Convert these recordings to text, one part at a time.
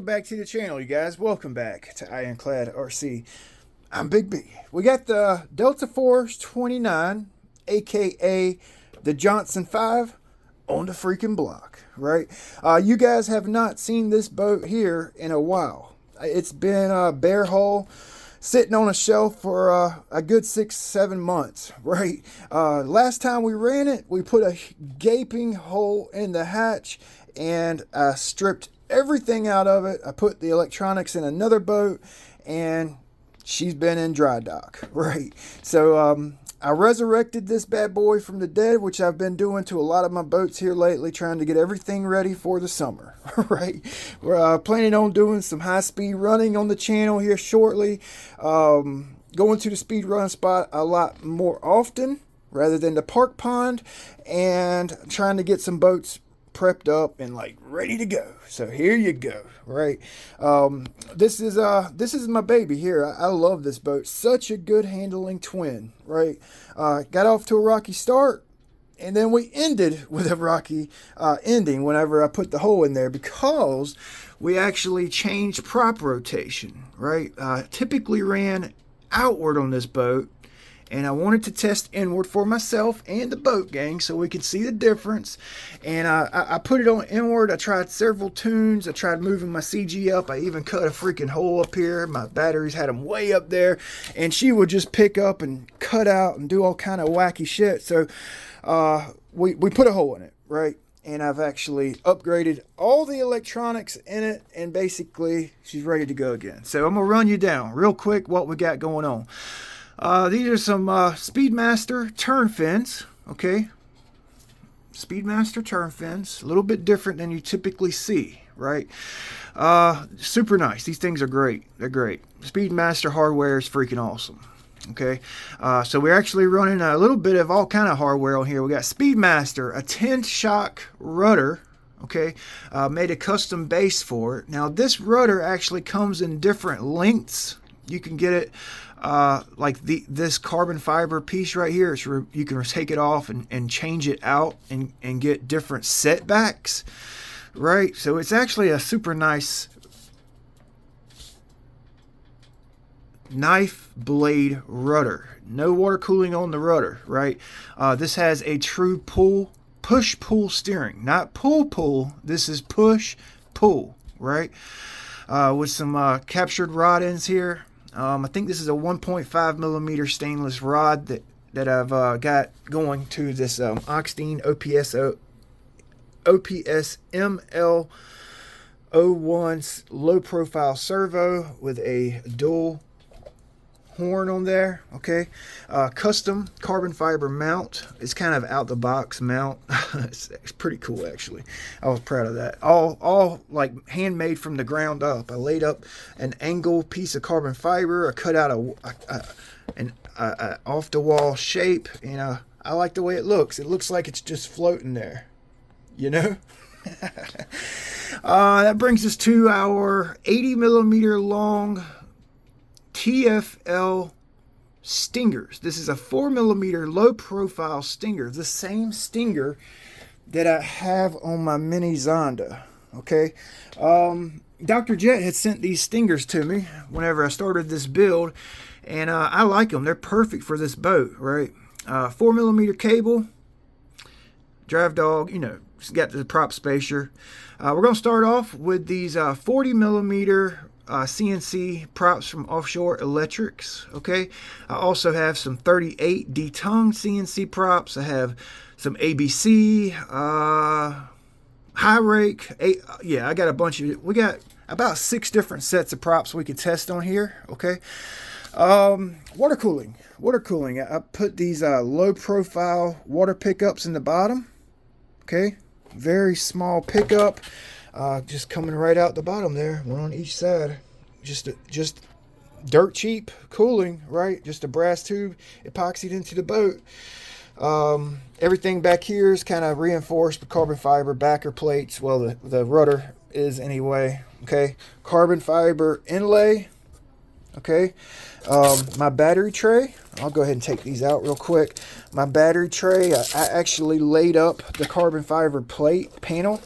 back to the channel, you guys. Welcome back to Ironclad RC. I'm Big B. We got the Deltaforce 29, aka the Johnson 5, on the freaking block, right? You guys have not seen this boat here in a while. It's been a bare hull, sitting on a shelf for a good 6-7 months, right? Last time we ran it, we put a gaping hole in the hatch and I stripped everything out of it. I put the electronics in another boat and she's been in dry dock, right? So I resurrected this bad boy from the dead, which I've been doing to a lot of my boats here lately, trying to get everything ready for the summer, right? We're planning on doing some high-speed running on the channel here shortly, going to the speed run spot a lot more often rather than the park pond, and trying to get some boats prepped up and like ready to go. So here you go, right? This is my baby here. I love this boat. Such a good handling twin, right? Got off to a rocky start, and then we ended with a rocky ending whenever I put the hole in there, because we actually changed prop rotation, right? Typically ran outward on this boat, and I wanted to test inward for myself and the boat gang so we could see the difference. And I put it on inward. I tried several tunes. I tried moving my CG up. I even cut a freaking hole up here. My batteries had them way up there, and she would just pick up and cut out and do all kind of wacky shit. So we put a hole in it, right? And I've actually upgraded all the electronics in it, and basically she's ready to go again. So I'm gonna run you down real quick what we got going on. These are some Speedmaster turn fins, okay? Speedmaster turn fins, a little bit different than you typically see, right? Super nice. These things are great. They're great. Speedmaster hardware is freaking awesome, okay? So we're actually running a little bit of all kind of hardware on here. We got Speedmaster, a 10-shock rudder, okay? Made a custom base for it. Now, this rudder actually comes in different lengths. You can get it like this carbon fiber piece right here. You can take it off and change it out and get different setbacks, right? So it's actually a super nice knife blade rudder. No water cooling on the rudder, right? This has a true push-pull steering, not pull-pull. This is push-pull, right? With some captured rod ends here. I think this is a 1.5 millimeter stainless rod that I've got going to this Oxidean OPS ML01 low profile servo with a dual horn on there, okay? Custom carbon fiber mount. It's kind of out the box mount. It's pretty cool, actually. I was proud of that. All like handmade from the ground up. I laid up an angle piece of carbon fiber. I cut out an off the wall shape, and I like the way it looks. It looks like it's just floating there, you know. That brings us to our 80 millimeter long TFL stingers. This is a 4 millimeter low profile stinger, the same stinger that I have on my mini Zonda, okay? Dr. Jet had sent these stingers to me whenever I started this build, and I like them. They're perfect for this boat, right? 4 millimeter cable, drive dog, you know, it's got the prop spacer. We're going to start off with these 40 millimeter CNC props from Offshore Electrics, okay? I also have some 38 detongue CNC props. I have some ABC, high rake. Yeah, I got a bunch of, we got about 6 different sets of props we could test on here, okay? Water cooling. I put these low profile water pickups in the bottom, okay? Very small pickup. Just coming right out the bottom there, one on each side. Just dirt cheap cooling, right? Just a brass tube epoxied into the boat. Everything back here is kind of reinforced with carbon fiber backer plates. Well, the rudder is anyway, okay? Carbon fiber inlay, okay? My battery tray, I'll go ahead and take these out real quick. My battery tray, I actually laid up the carbon fiber plate panel.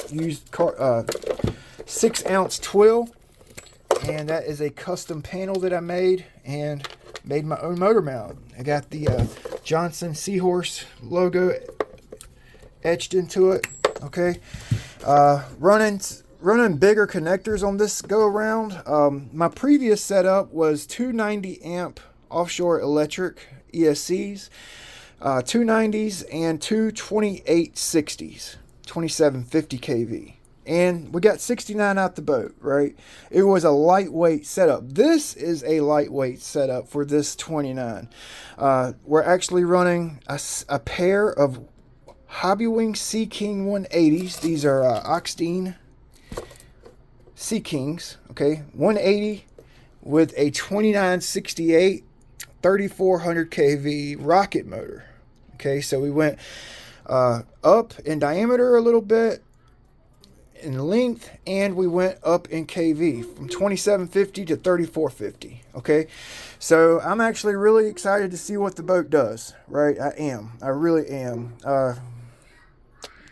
Used 6-ounce TWILL, and that is a custom panel that I made and made my own motor mount. I got the Johnson Seahorse logo etched into it. Okay, running bigger connectors on this go around. My previous setup was 290 amp offshore electric ESCs, 290s, and two 2860s, 2750 kV. And we got 69 out the boat, right? It was a lightweight setup. This is a lightweight setup for this 29. We're actually running a pair of hobbywing seaking 180s. These are Oxidean seakings, okay? 180 with a 2968 3400 kV rocket motor. Okay, so we went up in diameter a little bit, in length, and we went up in kV from 2750 to 3450. Okay, so I'm actually really excited to see what the boat does, right? I really am.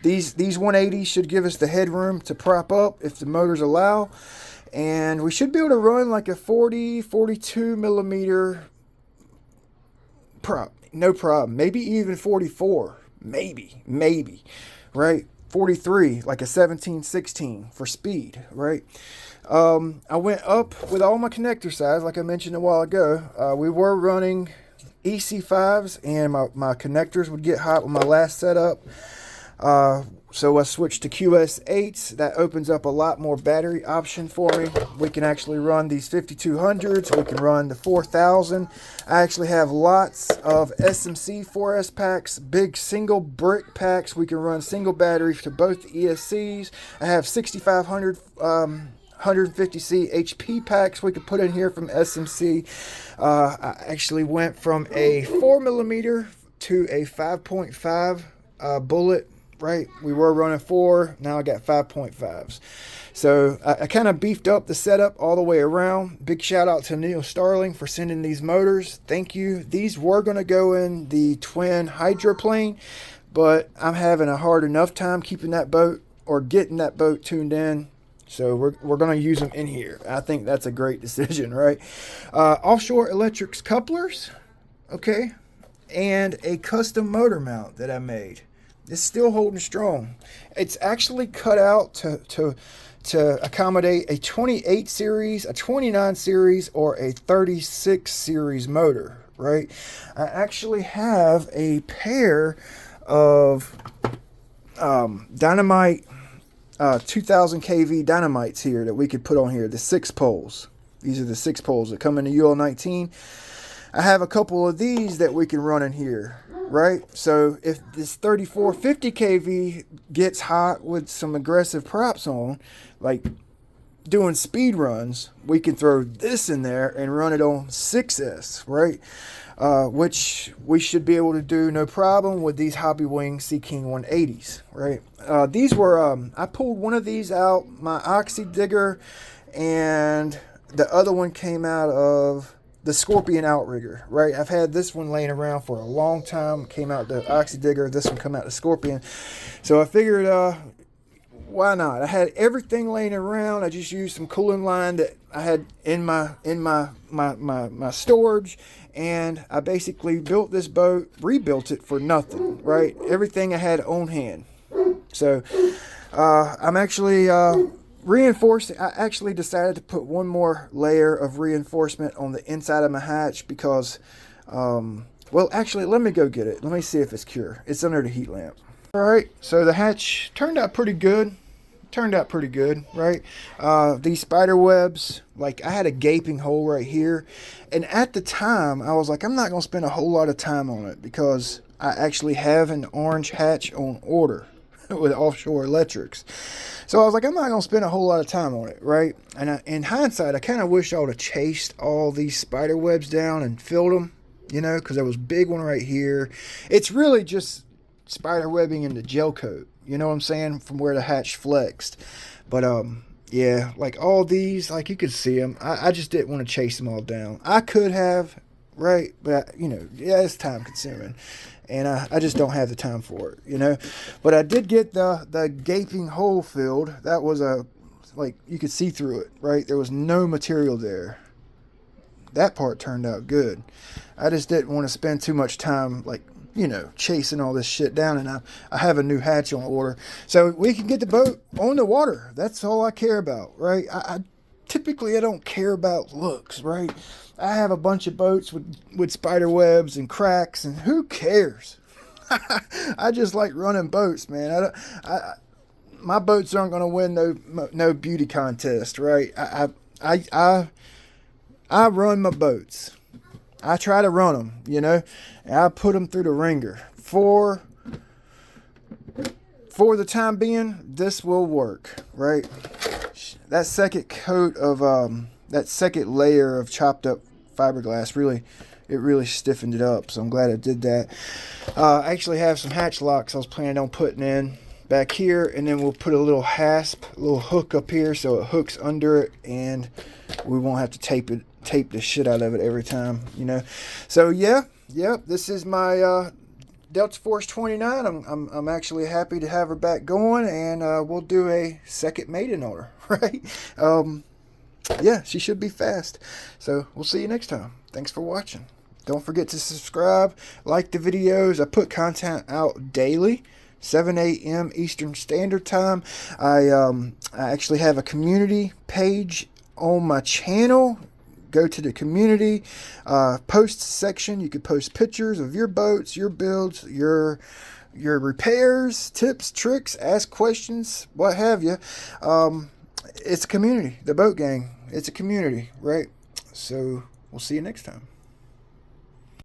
These 180s should give us the headroom to prop up if the motors allow, and we should be able to run like a 42 millimeter prop, no problem. Maybe even 44, maybe, right? 43, like a 1716 for speed, right? I went up with all my connector size, like I mentioned a while ago. We were running EC5s, and my connectors would get hot with my last setup. So I switched to QS8s. That opens up a lot more battery option for me. We can actually run these 5200s. We can run the 4000. I actually have lots of SMC 4S packs, big single brick packs. We can run single battery to both ESCs. I have 6500 150C HP packs we could put in here from SMC. I actually went from a 4mm to a 5.5 bullet. Right, we were running 4, now I got 5.5s. So I kind of beefed up the setup all the way around. Big shout out to Neil Starling for sending these motors. Thank you. These were going to go in the twin hydroplane, but I'm having a hard enough time keeping that boat or getting that boat tuned in. So we're going to use them in here. I think that's a great decision, right? Offshore Electrics couplers, okay, and a custom motor mount that I made. It's still holding strong. It's actually cut out to accommodate a 28 series, a 29 series, or a 36 series motor, right? I actually have a pair of dynamite 2000 kV dynamites here that we could put on here, the 6 poles. These are the 6 poles that come in the UL19. I have a couple of these that we can run in here, right? So if this 3450 kV gets hot with some aggressive props on, like doing speed runs, we can throw this in there and run it on 6S, right? Which we should be able to do no problem with these hobbywing seaking 180s, right? These were, I pulled one of these out, my Oxy digger, and the other one came out of the Scorpion outrigger, right? I've had this one laying around for a long time. Came out the Oxy digger. This one come out the Scorpion. So I figured, why not? I had everything laying around. I just used some cooling line that I had in my storage, and I basically built this boat, rebuilt it for nothing, right? Everything I had on hand. So I'm actually reinforcing. I actually decided to put one more layer of reinforcement on the inside of my hatch because, well, actually, let me go get it. Let me see if it's cure. It's under the heat lamp. All right, so the hatch turned out pretty good. Right? These spider webs, like I had a gaping hole right here. And at the time, I was like, I'm not going to spend a whole lot of time on it because I actually have an orange hatch on order with Offshore Electrics. So I was like, I'm not going to spend a whole lot of time on it, right? And in hindsight, I kind of wish I would have chased all these spider webs down and filled them, you know, because there was a big one right here. It's really just spider webbing in the gel coat, you know what I'm saying, from where the hatch flexed. But yeah, like all these, like you could see them. I just didn't want to chase them all down. I could have, right? But you know, yeah, it's time consuming, and I just don't have the time for it, you know. But I did get the gaping hole filled. That was a like you could see through it, right? There was no material there. That part turned out good. I just didn't want to spend too much time, like, you know, chasing all this shit down. And I have a new hatch on order, so we can get the boat on the water. That's all I care about, right? I typically, I don't care about looks, right? I have a bunch of boats with spider webs and cracks, and who cares? I just like running boats, man. My boats aren't going to win no beauty contest, right? I run my boats. I try to run them, you know, and I put them through the ringer. For the time being, this will work, right? That second coat of that second layer of chopped up fiberglass really stiffened it up, so I'm glad it did that. I actually have some hatch locks I was planning on putting in back here, and then we'll put a little hasp, a little hook up here so it hooks under it, and we won't have to tape the shit out of it every time, you know. So yeah, this is my Deltaforce 29. I'm actually happy to have her back going, and we'll do a second maiden on her, right? Yeah, she should be fast. So we'll see you next time. Thanks for watching. Don't forget to subscribe, like the videos. I put content out daily, 7 a.m. Eastern Standard Time. I actually have a community page on my channel. Go to the community posts section. You can post pictures of your boats, your builds, your repairs, tips, tricks, ask questions, what have you. It's a community, the boat gang. It's a community, right? So we'll see you next time.